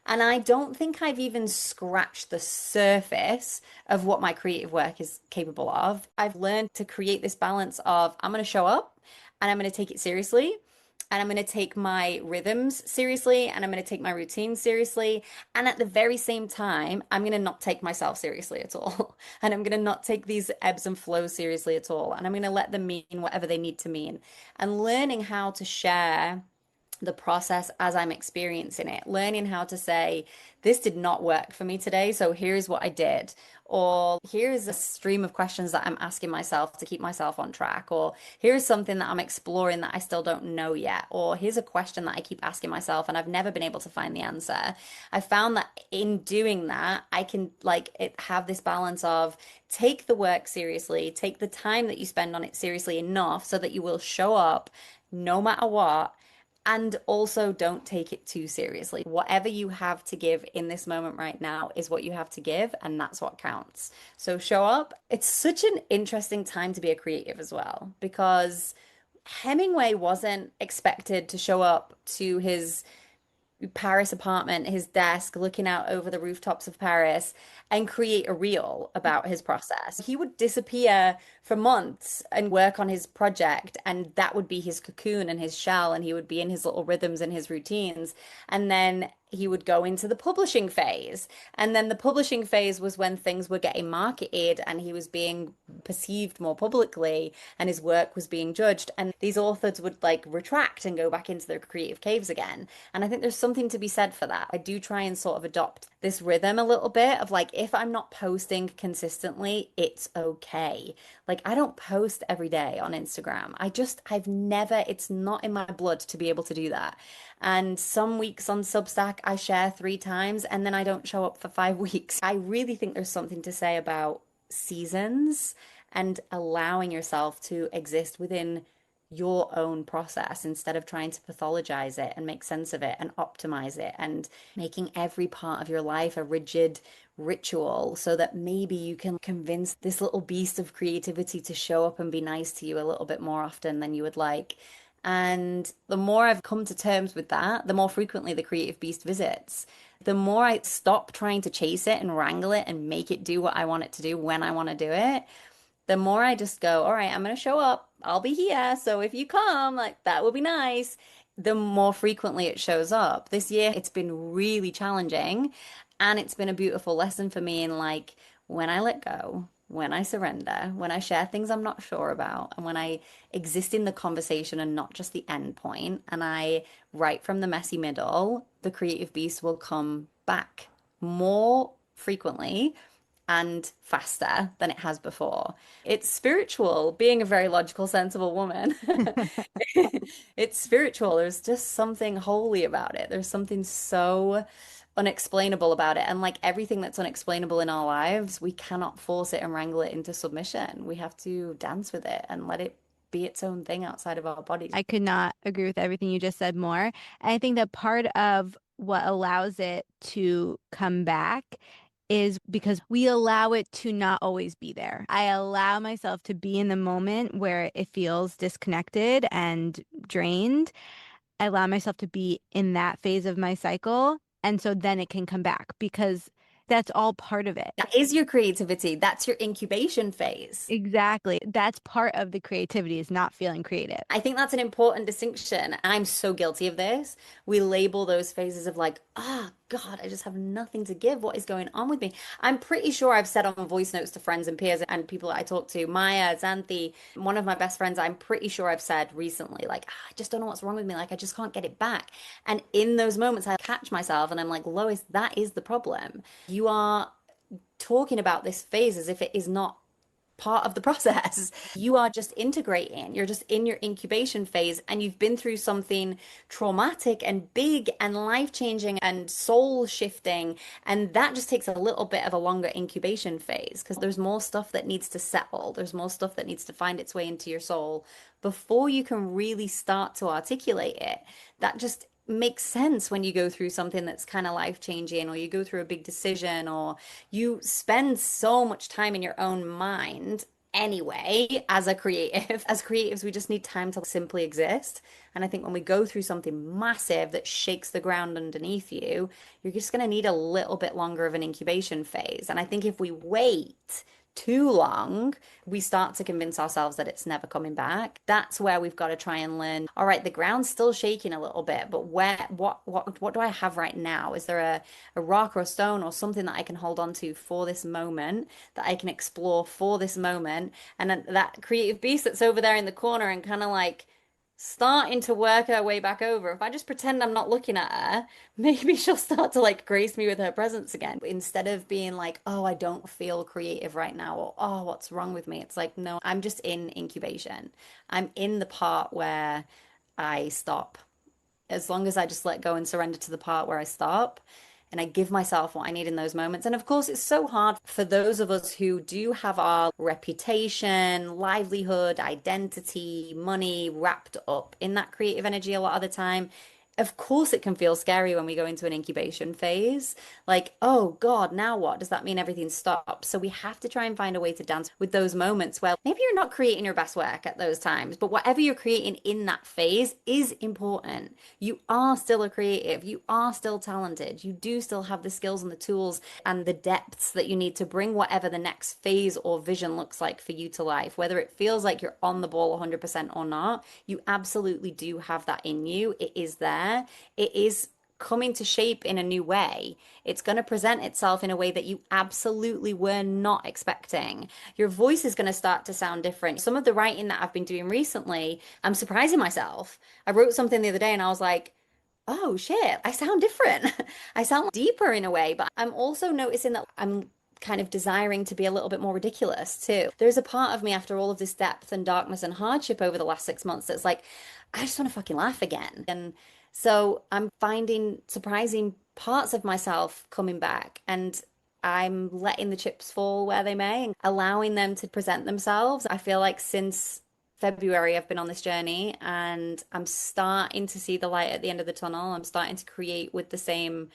And I don't think I've even scratched the surface of what my creative work is capable of. I've learned to create this balance of I'm going to show up and I'm going to take it seriously and I'm going to take my rhythms seriously and I'm going to take my routine seriously. And at the very same time, I'm going to not take myself seriously at all. And I'm going to not take these ebbs and flows seriously at all. And I'm going to let them mean whatever they need to mean. And learning how to share the process as I'm experiencing it, learning how to say, this did not work for me today, so here's what I did. Or here's a stream of questions that I'm asking myself to keep myself on track. Or here's something that I'm exploring that I still don't know yet. Or here's a question that I keep asking myself and I've never been able to find the answer. I found that in doing that, I can have this balance of take the work seriously, take the time that you spend on it seriously enough so that you will show up no matter what, and also don't take it too seriously. Whatever you have to give in this moment right now is what you have to give, and that's what counts. So show up. It's such an interesting time to be a creative as well, because Hemingway wasn't expected to show up to his Paris apartment, his desk, looking out over the rooftops of Paris and create a reel about his process. He would disappear for months and work on his project, and that would be his cocoon and his shell, and he would be in his little rhythms and his routines. And then he would go into the publishing phase. And then the publishing phase was when things were getting marketed and he was being perceived more publicly and his work was being judged. And these authors would retract and go back into their creative caves again. And I think there's something to be said for that. I do try and sort of adopt this rhythm a little bit of if I'm not posting consistently, it's okay. I don't post every day on Instagram. I've never, it's not in my blood to be able to do that. And some weeks on Substack, I share 3 times and then I don't show up for 5 weeks. I really think there's something to say about seasons and allowing yourself to exist within your own process instead of trying to pathologize it and make sense of it and optimize it and making every part of your life a rigid ritual so that maybe you can convince this little beast of creativity to show up and be nice to you a little bit more often than you would like. And the more I've come to terms with that, the more frequently the creative beast visits. The more I stop trying to chase it and wrangle it and make it do what I want it to do when I want to do it, the more I just go, all right, I'm going to show up. I'll be here. So if you come, that will be nice. The more frequently it shows up. This year, it's been really challenging. And it's been a beautiful lesson for me in when I let go, when I surrender, when I share things I'm not sure about, and when I exist in the conversation and not just the end point, and I write from the messy middle, the creative beast will come back more frequently and faster than it has before. It's spiritual, being a very logical, sensible woman. It's spiritual. There's just something holy about it. There's something so unexplainable about it. And everything that's unexplainable in our lives, we cannot force it and wrangle it into submission. We have to dance with it and let it be its own thing outside of our bodies. I could not agree with everything you just said more. And I think that part of what allows it to come back is because we allow it to not always be there. I allow myself to be in the moment where it feels disconnected and drained. I allow myself to be in that phase of my cycle. And so then it can come back because that's all part of it. That is your creativity. That's your incubation phase. Exactly. That's part of the creativity is not feeling creative. I think that's an important distinction. I'm so guilty of this. We label those phases of oh God, I just have nothing to give. What is going on with me? I'm pretty sure I've said on voice notes to friends and peers and people that I talk to, Maya, Xanthi, one of my best friends, I'm pretty sure I've said recently, I just don't know what's wrong with me. I just can't get it back. And in those moments, I catch myself and I'm like, Lois, that is the problem. You are talking about this phase as if it is not part of the process. You are just integrating. You're just in your incubation phase and you've been through something traumatic and big and life-changing and soul shifting. And that just takes a little bit of a longer incubation phase because there's more stuff that needs to settle. There's more stuff that needs to find its way into your soul before you can really start to articulate it. That just makes sense when you go through something that's kind of life-changing or you go through a big decision or you spend so much time in your own mind anyway as a creative. As creatives, we just need time to simply exist. And I think when we go through something massive that shakes the ground underneath you, you're just going to need a little bit longer of an incubation phase. And I think if we wait too long, we start to convince ourselves that it's never coming back. That's where we've got to try and learn. All right, the ground's still shaking a little bit, but what do I have right now? Is there a rock or a stone or something that I can hold on to for this moment that I can explore for this moment? And then that creative beast that's over there in the corner and kind of starting to work her way back over. If I just pretend I'm not looking at her, maybe she'll start to like grace me with her presence again. Instead of being like, oh, I don't feel creative right now, or oh, what's wrong with me? It's like, no, I'm just in incubation. I'm in the part where I stop. As long as I just let go and surrender to the part where I stop and I give myself what I need in those moments. And of course, it's so hard for those of us who do have our reputation, livelihood, identity, money wrapped up in that creative energy a lot of the time. Of course, it can feel scary when we go into an incubation phase. Like, oh God, now what? Does that mean everything stops? So we have to try and find a way to dance with those moments where maybe you're not creating your best work at those times, but whatever you're creating in that phase is important. You are still a creative. You are still talented. You do still have the skills and the tools and the depths that you need to bring whatever the next phase or vision looks like for you to life. Whether it feels like you're on the ball 100% or not, you absolutely do have that in you. It is there. It is coming to shape in a new way. It's going to present itself in a way that you absolutely were not expecting. Your voice is going to start to sound different. Some of the writing that I've been doing recently, I'm surprising myself. I wrote something the other day and I was like, oh shit, I sound different. I sound deeper in a way, but I'm also noticing that I'm kind of desiring to be a little bit more ridiculous too. There's a part of me after all of this depth and darkness and hardship over the last 6 months that's like, I just want to fucking laugh again. And so I'm finding surprising parts of myself coming back and I'm letting the chips fall where they may and allowing them to present themselves. I feel like since February, I've been on this journey and I'm starting to see the light at the end of the tunnel. I'm starting to create with the same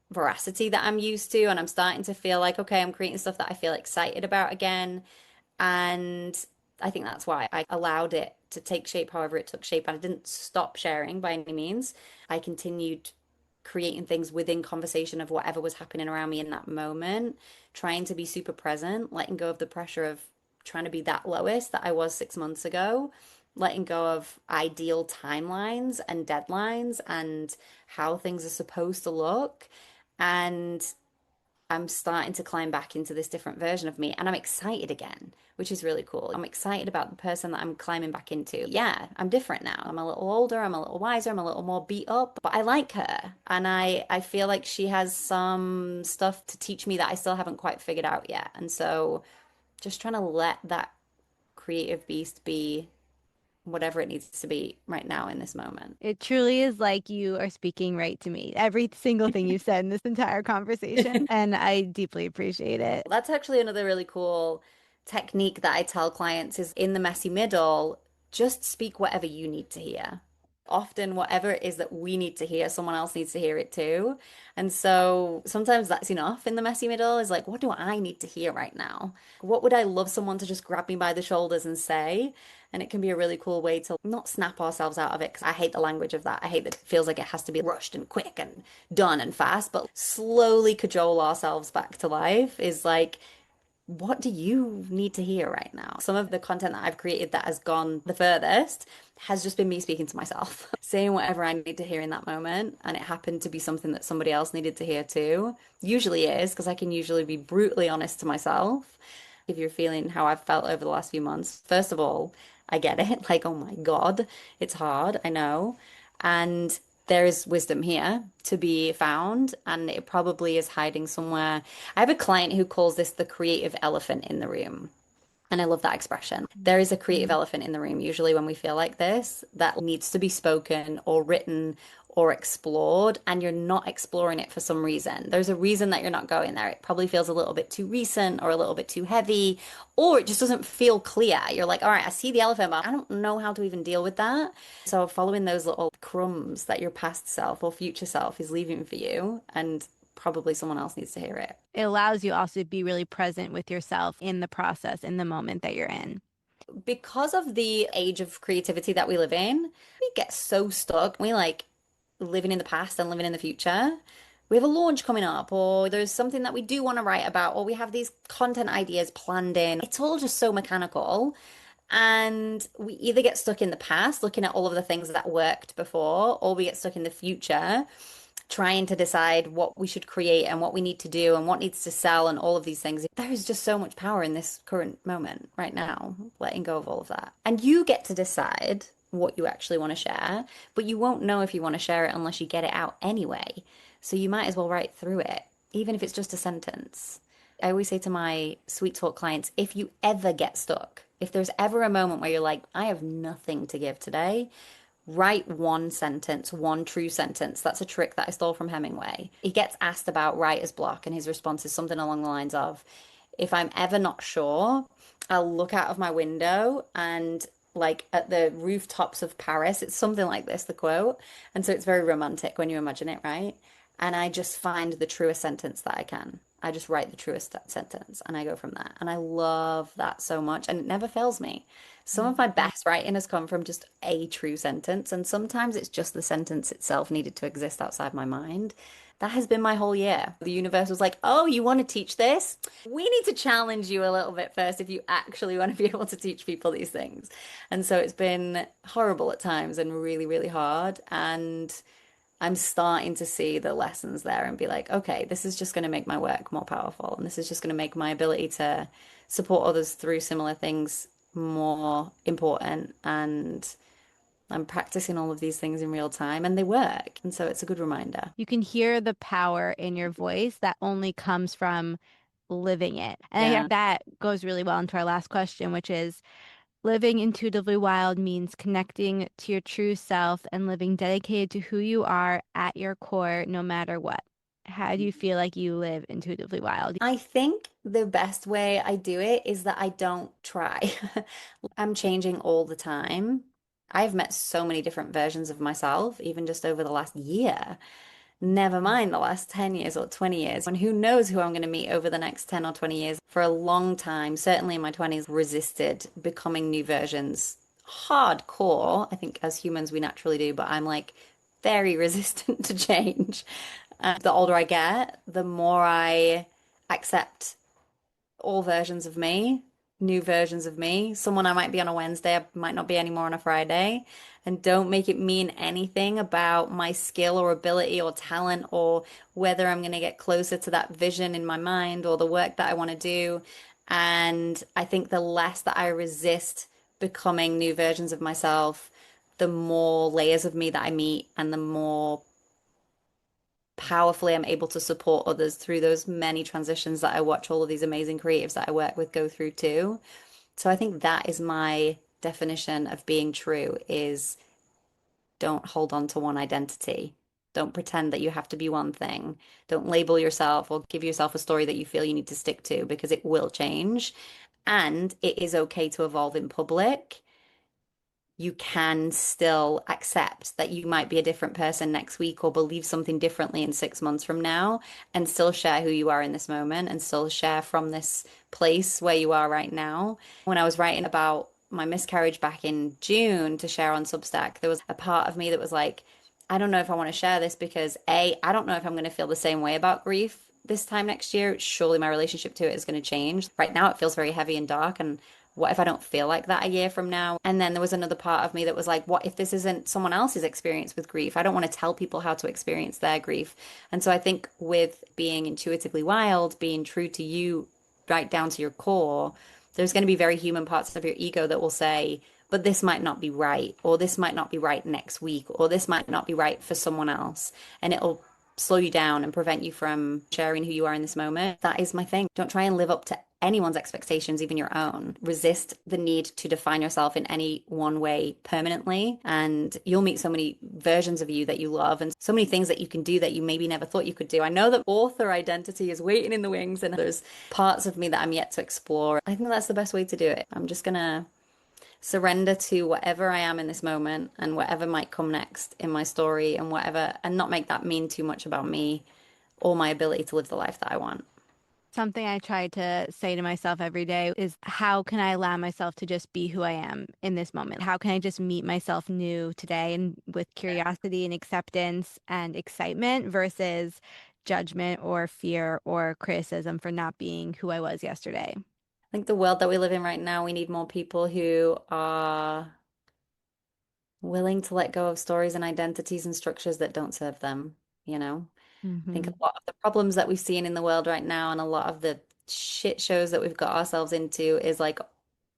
veracity that I'm used to. And I'm starting to feel like, okay, I'm creating stuff that I feel excited about again. And I think that's why I allowed it to take shape however it took shape. And I didn't stop sharing by any means. I continued creating things within conversation of whatever was happening around me in that moment, trying to be super present, letting go of the pressure of trying to be that Lois that I was 6 months ago, letting go of ideal timelines and deadlines and how things are supposed to look. And I'm starting to climb back into this different version of me and I'm excited again, which is really cool. I'm excited about the person that I'm climbing back into. Yeah, I'm different now. I'm a little older, I'm a little wiser, I'm a little more beat up, but I like her. And I feel like she has some stuff to teach me that I still haven't quite figured out yet. And so just trying to let that creative beast be whatever it needs to be right now in this moment. It truly is like you are speaking right to me. Every single thing you said in this entire conversation, and I deeply appreciate it. That's actually another really cool technique that I tell clients is in the messy middle, just speak whatever you need to hear. Often, whatever it is that we need to hear, someone else needs to hear it too. And so sometimes that's enough in the messy middle is like, what do I need to hear right now? What would I love someone to just grab me by the shoulders and say? And it can be a really cool way to not snap ourselves out of it because I hate the language of that. I hate that it feels like it has to be rushed and quick and done and fast, but slowly cajole ourselves back to life is like, what do you need to hear right now? Some of the content that I've created that has gone the furthest has just been me speaking to myself, saying whatever I need to hear in that moment. And it happened to be something that somebody else needed to hear too. Usually is because I can usually be brutally honest to myself. If you're feeling how I've felt over the last few months, first of all, I get it. Like, oh my God, it's hard. I know. And there is wisdom here to be found, and it probably is hiding somewhere. I have a client who calls this the creative elephant in the room. And I love that expression. There is a creative elephant in the room, usually when we feel like this, that needs to be spoken or written or explored, and you're not exploring it for some reason. There's a reason that you're not going there. It probably feels a little bit too recent or a little bit too heavy, or it just doesn't feel clear. You're like, all right, I see the elephant, but I don't know how to even deal with that. So following those little crumbs that your past self or future self is leaving for you, and probably someone else needs to hear it. It allows you also to be really present with yourself in the process, in the moment that you're in. Because of the age of creativity that we live in, we get so stuck. We like living in the past and living in the future. We have a launch coming up, or there's something that we do want to write about, or we have these content ideas planned in. It's all just so mechanical. And we either get stuck in the past, looking at all of the things that worked before, or we get stuck in the future, trying to decide what we should create and what we need to do and what needs to sell and all of these things. There is just so much power in this current moment right now, letting go of all of that. And you get to decide what you actually want to share, but you won't know if you want to share it unless you get it out anyway. So you might as well write through it, even if it's just a sentence. I always say to my sweet talk clients, if you ever get stuck, if there's ever a moment where you're like, I have nothing to give today, write one sentence, one true sentence. That's a trick that I stole from Hemingway. He gets asked about writer's block, and his response is something along the lines of, if I'm ever not sure, I'll look out of my window and like at the rooftops of Paris. It's something like this, the quote. And so it's very romantic when you imagine it, right? And I just find the truest sentence that I can. I just write the truest sentence and I go from there. And I love that so much. And it never fails me. Some of my best writing has come from just a true sentence. And sometimes it's just the sentence itself needed to exist outside my mind. That has been my whole year. The universe was like, oh, you want to teach this? We need to challenge you a little bit first if you actually want to be able to teach people these things. And so it's been horrible at times and really, really hard. And I'm starting to see the lessons there and be like, okay, this is just going to make my work more powerful. And this is just going to make my ability to support others through similar things more important. And I'm practicing all of these things in real time and they work. And so it's a good reminder. You can hear the power in your voice that only comes from living it. And I Yeah. think that goes really well into our last question, which is living intuitively wild means connecting to your true self and living dedicated to who you are at your core, no matter what. How do you feel like you live intuitively wild? I think the best way I do it is that I don't try. I'm changing all the time. I've met so many different versions of myself, even just over the last year. Never mind the last 10 years or 20 years. And who knows who I'm going to meet over the next 10 or 20 years. For a long time, certainly in my 20s, resisted becoming new versions. Hardcore, I think as humans we naturally do, but I'm like very resistant to change. The older I get, the more I accept all versions of me, new versions of me. Someone I might be on a Wednesday, I might not be anymore on a Friday. And don't make it mean anything about my skill or ability or talent or whether I'm going to get closer to that vision in my mind or the work that I want to do. And I think the less that I resist becoming new versions of myself, the more layers of me that I meet and the more powerfully I'm able to support others through those many transitions that I watch all of these amazing creatives that I work with go through too. So I think that is my definition of being true is don't hold on to one identity. Don't pretend that you have to be one thing. Don't label yourself or give yourself a story that you feel you need to stick to because it will change. And it is okay to evolve in public. You can still accept that you might be a different person next week or believe something differently in 6 months from now and still share who you are in this moment and still share from this place where you are right now. When I was writing about my miscarriage back in June to share on Substack, there was a part of me that was like, I don't know if I want to share this because A, I don't know if I'm going to feel the same way about grief this time next year. Surely my relationship to it is going to change. Right now, it feels very heavy and dark. And what if I don't feel like that a year from now? And then there was another part of me that was like, what if this isn't someone else's experience with grief? I don't want to tell people how to experience their grief. And so I think with being intuitively wild, being true to you right down to your core, there's going to be very human parts of your ego that will say, but this might not be right, or this might not be right next week, or this might not be right for someone else. And it'll slow you down and prevent you from sharing who you are in this moment. That is my thing. Don't try and live up to anyone's expectations, even your own. Resist the need to define yourself in any one way permanently. And you'll meet so many versions of you that you love and so many things that you can do that you maybe never thought you could do. I know that author identity is waiting in the wings and there's parts of me that I'm yet to explore. I think that's the best way to do it. I'm just going to surrender to whatever I am in this moment and whatever might come next in my story and whatever, and not make that mean too much about me or my ability to live the life that I want. Something I try to say to myself every day is how can I allow myself to just be who I am in this moment? How can I just meet myself new today and with curiosity and acceptance and excitement versus judgment or fear or criticism for not being who I was yesterday? I think the world that we live in right now, we need more people who are willing to let go of stories and identities and structures that don't serve them, you know? I think a Hmm. lot of the problems that we've seen in the world right now and a lot of the shit shows that we've got ourselves into is like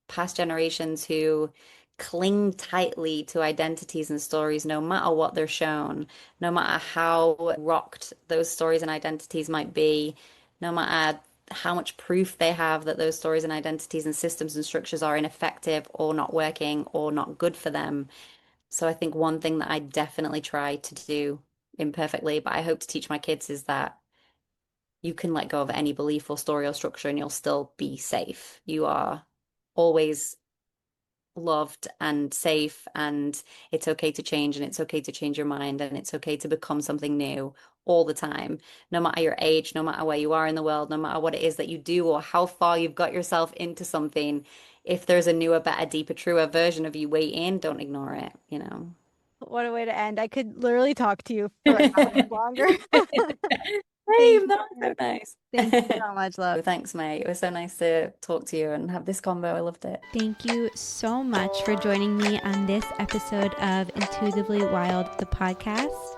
past generations who cling tightly to identities and stories no matter what they're shown, no matter how rocked those stories and identities might be, no matter how much proof they have that those stories and identities and systems and structures are ineffective or not working or not good for them. So I think one thing that I definitely try to do imperfectly, but I hope to teach my kids is that you can let go of any belief or story or structure and you'll still be safe. You are always loved and safe, and it's okay to change, and it's okay to change your mind, and it's okay to become something new all the time, no matter your age, no matter where you are in the world, no matter what it is that you do or how far you've got yourself into something. If there's a newer, better, deeper, truer version of you waiting, don't ignore it, you know. What a way to end. I could literally talk to you for hours longer. Thank Same, you. that was so nice. Thank you so much, love. Thanks, mate. It was so nice to talk to you and have this convo. I loved it. Thank you so much for joining me on this episode of Intuitively Wild, the podcast.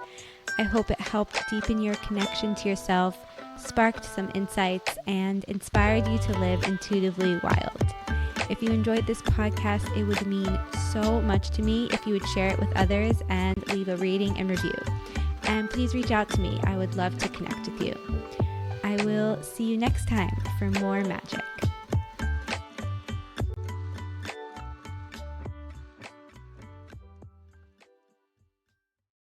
I hope it helped deepen your connection to yourself, sparked some insights, and inspired you to live intuitively wild. If you enjoyed this podcast, it would mean so much to me if you would share it with others and leave a rating and review. And please reach out to me. I would love to connect with you. I will see you next time for more magic.